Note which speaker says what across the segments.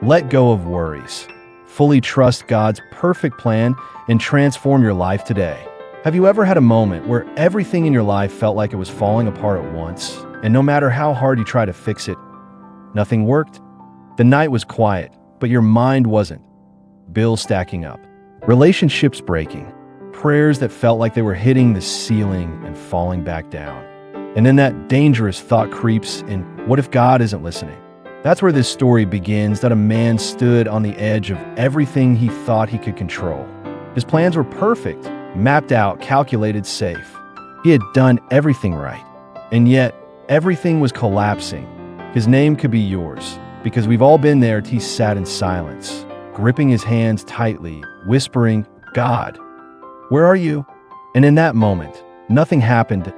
Speaker 1: Let go of worries. Fully trust God's perfect plan and transform your life today. Have you ever had a moment where everything in your life felt like it was falling apart at once, and no matter how hard you tried to fix it, nothing worked? The night was quiet, but your mind wasn't. Bills stacking up, relationships breaking, prayers that felt like they were hitting the ceiling and falling back down. And then that dangerous thought creeps in, what if God isn't listening? That's where this story begins, that a man stood on the edge of everything he thought he could control. His plans were perfect, mapped out, calculated, safe. He had done everything right. And yet, everything was collapsing. His name could be yours, because we've all been there. He sat in silence, gripping his hands tightly, whispering, "God, where are you?" And in that moment, nothing happened.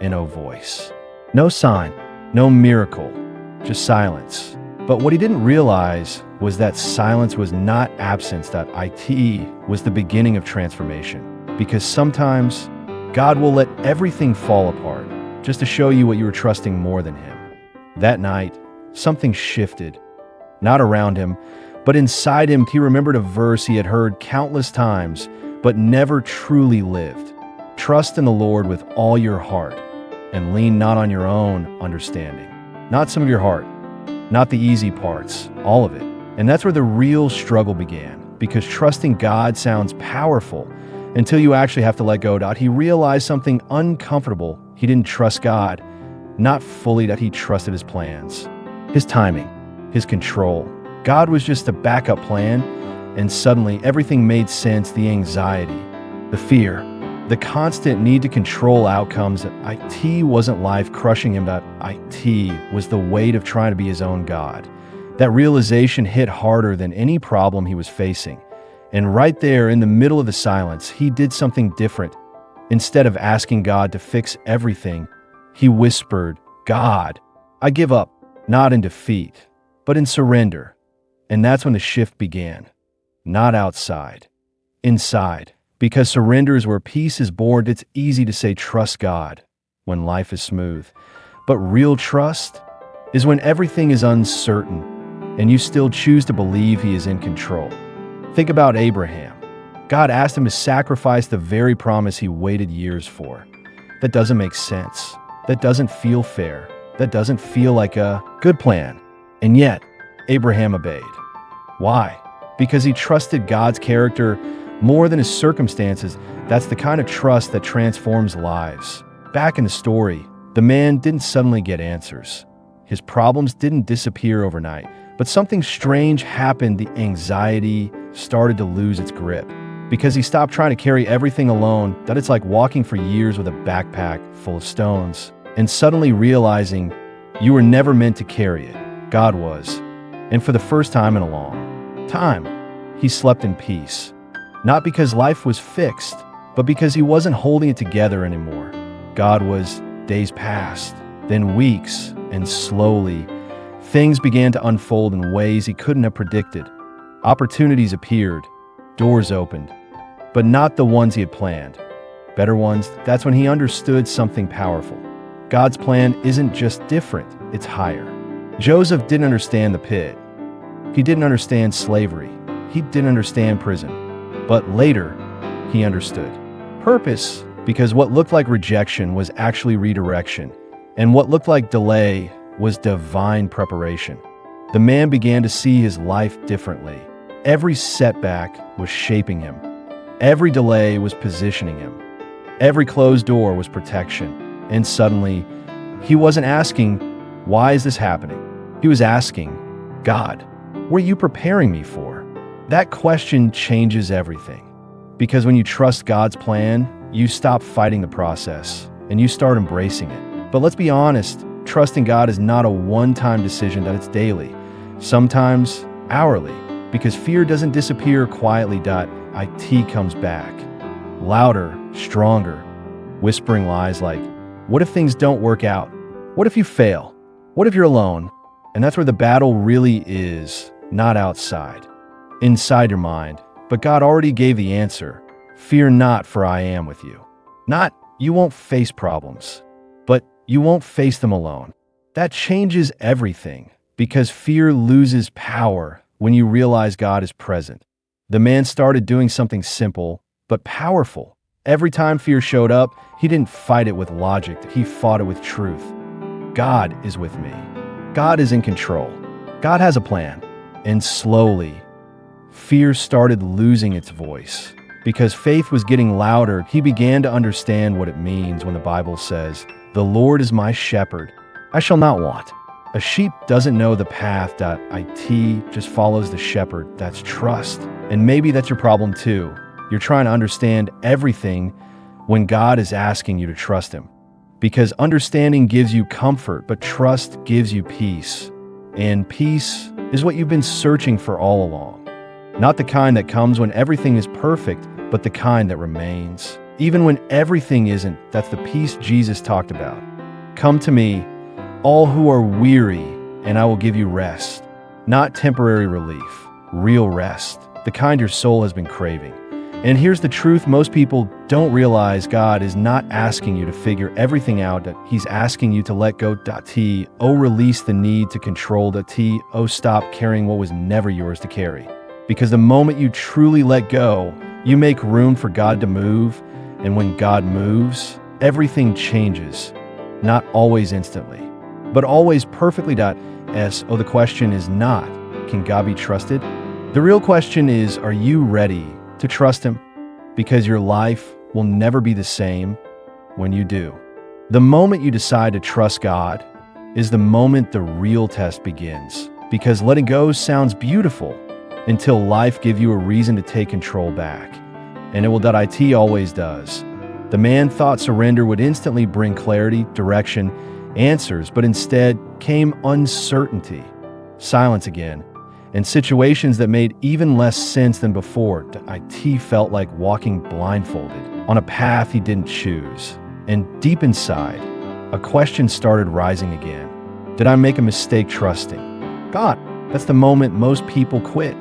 Speaker 1: And no voice, no sign, no miracle, just silence. But what he didn't realize was that silence was not absence, that it was the beginning of transformation. Because sometimes God will let everything fall apart just to show you what you were trusting more than him. That night, something shifted, not around him, but inside him. He remembered a verse he had heard countless times, but never truly lived. Trust in the Lord with all your heart, and lean not on your own understanding. Not some of your heart, not the easy parts, all of it. And that's where the real struggle began, because trusting God sounds powerful until you actually have to let go. He realized something uncomfortable. He didn't trust God, not fully, that he trusted his plans, his timing, his control. God was just a backup plan, and suddenly everything made sense. The anxiety, the fear, the constant need to control outcomes. It wasn't life crushing him. It was the weight of trying to be his own God. That realization hit harder than any problem he was facing. And right there in the middle of the silence, he did something different. Instead of asking God to fix everything, he whispered, "God, I give up," not in defeat, but in surrender. And that's when the shift began. Not outside, inside. Because surrender is where peace is born. It's easy to say trust God when life is smooth. But real trust is when everything is uncertain and you still choose to believe he is in control. Think about Abraham. God asked him to sacrifice the very promise he waited years for. That doesn't make sense. That doesn't feel fair. That doesn't feel like a good plan. And yet, Abraham obeyed. Why? Because he trusted God's character more than his circumstances. That's the kind of trust that transforms lives. Back in the story, the man didn't suddenly get answers. His problems didn't disappear overnight, but something strange happened. The anxiety started to lose its grip because he stopped trying to carry everything alone. That it's like walking for years with a backpack full of stones and suddenly realizing you were never meant to carry it. God was. And for the first time in a long time, he slept in peace. Not because life was fixed, but because he wasn't holding it together anymore. God was. Days passed, then weeks, and slowly, things began to unfold in ways he couldn't have predicted. Opportunities appeared, doors opened, but not the ones he had planned. Better ones. That's when he understood something powerful. God's plan isn't just different, it's higher. Joseph didn't understand the pit. He didn't understand slavery. He didn't understand prison. But later, he understood purpose, because what looked like rejection was actually redirection, and what looked like delay was divine preparation. The man began to see his life differently. Every setback was shaping him. Every delay was positioning him. Every closed door was protection. And suddenly, he wasn't asking, "Why is this happening?" He was asking, "God, what are you preparing me for?" That question changes everything. Because when you trust God's plan, you stop fighting the process and you start embracing it. But let's be honest, trusting God is not a one-time decision, that it's daily, sometimes hourly, because fear doesn't disappear quietly. It comes back, louder, stronger, whispering lies like, what if things don't work out? What if you fail? What if you're alone? And that's where the battle really is, not outside, inside your mind. But God already gave the answer. Fear not, for I am with you. Not, you won't face problems, but you won't face them alone. That changes everything, because fear loses power when you realize God is present. The man started doing something simple, but powerful. Every time fear showed up, he didn't fight it with logic, he fought it with truth. God is with me. God is in control. God has a plan. And slowly, fear started losing its voice. Because faith was getting louder, he began to understand what it means when the Bible says, "The Lord is my shepherd, I shall not want." A sheep doesn't know the path. It just follows the shepherd. That's trust. And maybe that's your problem too. You're trying to understand everything when God is asking you to trust him. Because understanding gives you comfort, but trust gives you peace. And peace is what you've been searching for all along. Not the kind that comes when everything is perfect, but the kind that remains. Even when everything isn't, that's the peace Jesus talked about. Come to me, all who are weary, and I will give you rest. Not temporary relief, real rest, the kind your soul has been craving. And here's the truth most people don't realize: God is not asking you to figure everything out. That he's asking you to let go. Release the need to control. Stop carrying what was never yours to carry. Because the moment you truly let go, you make room for God to move. And when God moves, everything changes. Not always instantly, but always perfectly. The question is not, can God be trusted? The real question is, are you ready to trust him? Because your life will never be the same when you do. The moment you decide to trust God is the moment the real test begins. Because letting go sounds beautiful until life gives you a reason to take control back. And it always does. The man thought surrender would instantly bring clarity, direction, answers, but instead came uncertainty, silence again, and situations that made even less sense than before. Felt like walking blindfolded on a path he didn't choose. And deep inside, a question started rising again. Did I make a mistake trusting God? That's the moment most people quit.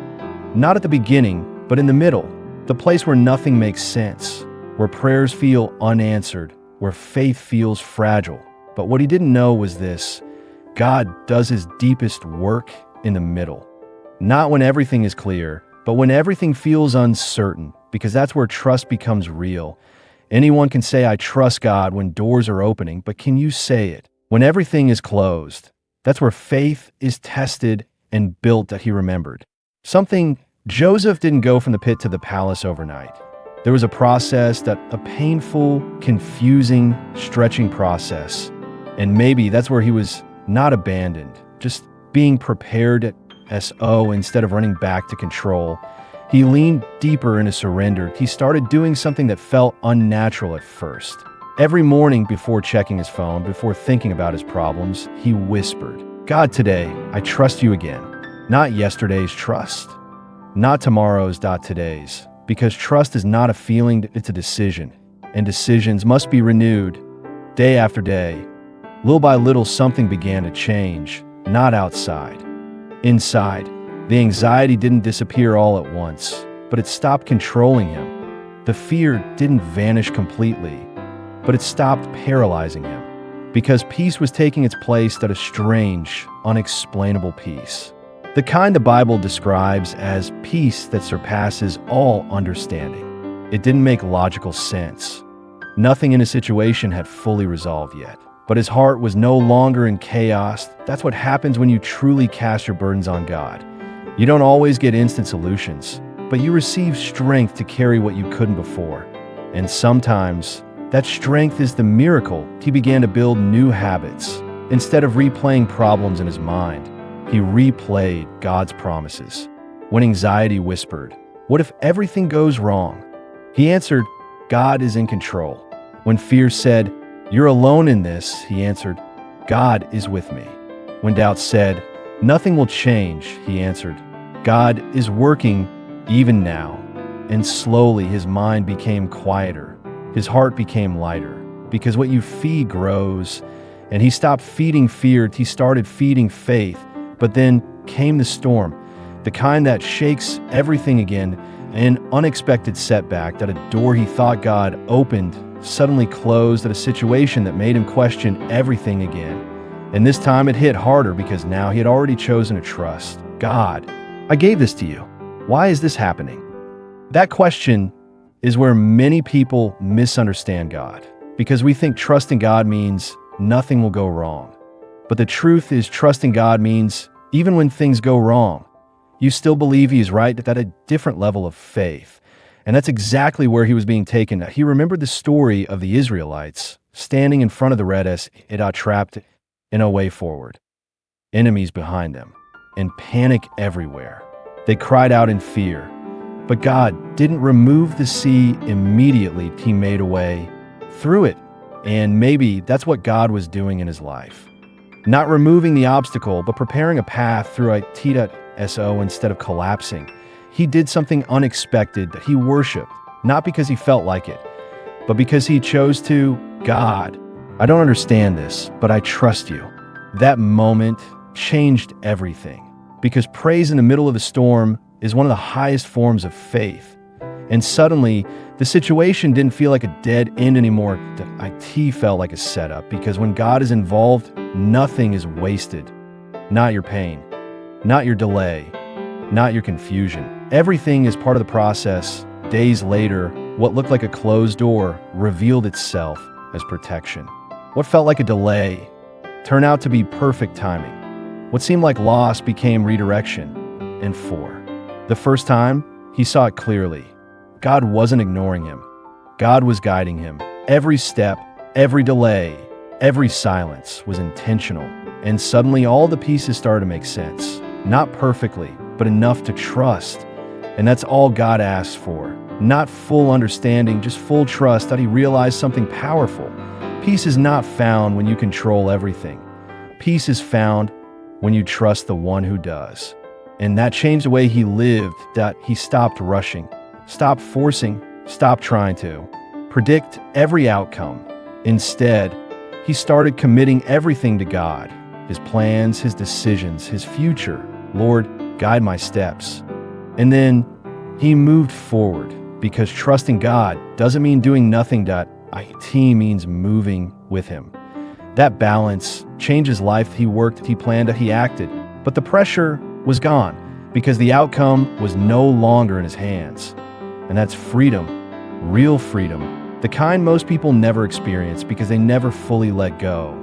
Speaker 1: Not at the beginning, but in the middle. The place where nothing makes sense, where prayers feel unanswered, where faith feels fragile. But what he didn't know was this: God does his deepest work in the middle. Not when everything is clear, but when everything feels uncertain, because that's where trust becomes real. Anyone can say, I trust God, when doors are opening, but can you say it when everything is closed? That's where faith is tested and built. That he remembered something. Joseph didn't go from the pit to the palace overnight. There was a process, a painful, confusing, stretching process. And maybe that's where he was not abandoned, just being prepared instead of running back to control. He leaned deeper into surrender. He started doing something that felt unnatural at first. Every morning before checking his phone, before thinking about his problems, he whispered, God, today, I trust you again. Not yesterday's trust, not tomorrow's, today's. Because trust is not a feeling, it's a decision. And decisions must be renewed day after day. Little by little, something began to change, not outside. Inside, the anxiety didn't disappear all at once, but it stopped controlling him. The fear didn't vanish completely, but it stopped paralyzing him. Because peace was taking its place, that a strange, unexplainable peace. The kind the Bible describes as peace that surpasses all understanding. It didn't make logical sense. Nothing in his situation had fully resolved yet. But his heart was no longer in chaos. That's what happens when you truly cast your burdens on God. You don't always get instant solutions, but you receive strength to carry what you couldn't before. And sometimes, that strength is the miracle. He began to build new habits. Instead of replaying problems in his mind, he replayed God's promises. When anxiety whispered, what if everything goes wrong? He answered, God is in control. When fear said, you're alone in this, he answered, God is with me. When doubt said, nothing will change, he answered, God is working even now. And slowly his mind became quieter. His heart became lighter. Because what you feed grows. And he stopped feeding fear, he started feeding faith. But then came the storm, the kind that shakes everything again, an unexpected setback, that a door he thought God opened suddenly closed, at a situation that made him question everything again. And this time it hit harder because now he had already chosen to trust. God, I gave this to you. Why is this happening? That question is where many people misunderstand God, because we think trusting God means nothing will go wrong. But the truth is, trusting God means even when things go wrong, you still believe He is right at a different level of faith. And that's exactly where he was being taken. He remembered the story of the Israelites standing in front of the Red Sea, trapped in a way forward, enemies behind them, and panic everywhere. They cried out in fear. But God didn't remove the sea immediately. He made a way through it. And maybe that's what God was doing in his life. Not removing the obstacle, but preparing a path through a T.SO instead of collapsing. He did something unexpected that he worshiped, not because he felt like it, but because he chose to. God, I don't understand this, but I trust you. That moment changed everything, because praise in the middle of the storm is one of the highest forms of faith. And suddenly, the situation didn't feel like a dead end anymore. The IT felt like a setup, because when God is involved, nothing is wasted. Not your pain, not your delay, not your confusion. Everything is part of the process. Days later, what looked like a closed door revealed itself as protection. What felt like a delay turned out to be perfect timing. What seemed like loss became redirection. And for the first time, he saw it clearly. God wasn't ignoring him. God was guiding him. Every step, every delay, every silence was intentional. And suddenly all the pieces started to make sense. Not perfectly, but enough to trust. And that's all God asks for. Not full understanding, just full trust that he realized something powerful. Peace is not found when you control everything. Peace is found when you trust the one who does. And that changed the way he lived, that he stopped rushing, stopped forcing, stopped trying to predict every outcome. Instead, he started committing everything to God, his plans, his decisions, his future. Lord, guide my steps. And then he moved forward, because trusting God doesn't mean doing nothing. It means moving with him. That balance changed his life. He worked, he planned, he acted. But the pressure was gone, because the outcome was no longer in his hands. And that's freedom, real freedom, the kind most people never experience because they never fully let go.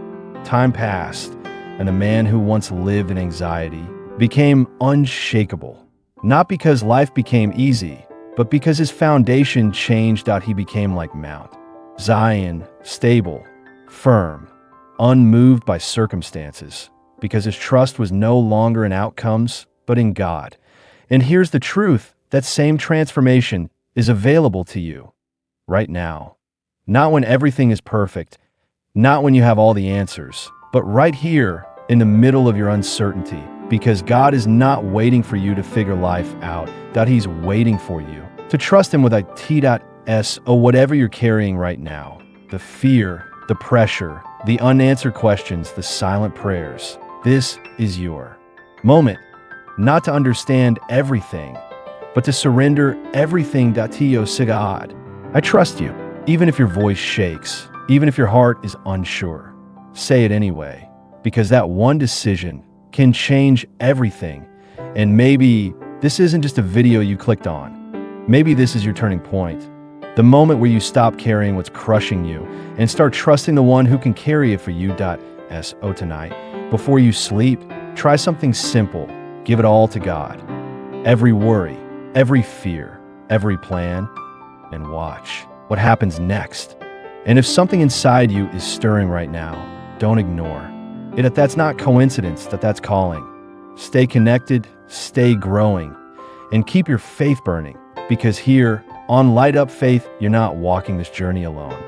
Speaker 1: Time passed, and the man who once lived in anxiety became unshakable. Not because life became easy, but because his foundation changed. He became like Mount Zion, stable, firm, unmoved by circumstances, because his trust was no longer in outcomes, but in God. And here's the truth, that same transformation is available to you right now. Not when everything is perfect, not when you have all the answers, but right here in the middle of your uncertainty, because God is not waiting for you to figure life out, that he's waiting for you to trust him with a T.S. or whatever you're carrying right now. The fear, the pressure, the unanswered questions, the silent prayers. This is your moment, not to understand everything, but to surrender everything. To God, I trust you. Even if your voice shakes, even if your heart is unsure, say it anyway, because that one decision can change everything. And maybe this isn't just a video you clicked on. Maybe this is your turning point. The moment where you stop carrying what's crushing you and start trusting the one who can carry it for you. So tonight, before you sleep, try something simple. Give it all to God. Every worry, every fear, every plan, and watch what happens next. And if something inside you is stirring right now, don't ignore it. That's not coincidence, that's calling. Stay connected, stay growing, and keep your faith burning, because here on Light Up Faith, you're not walking this journey alone.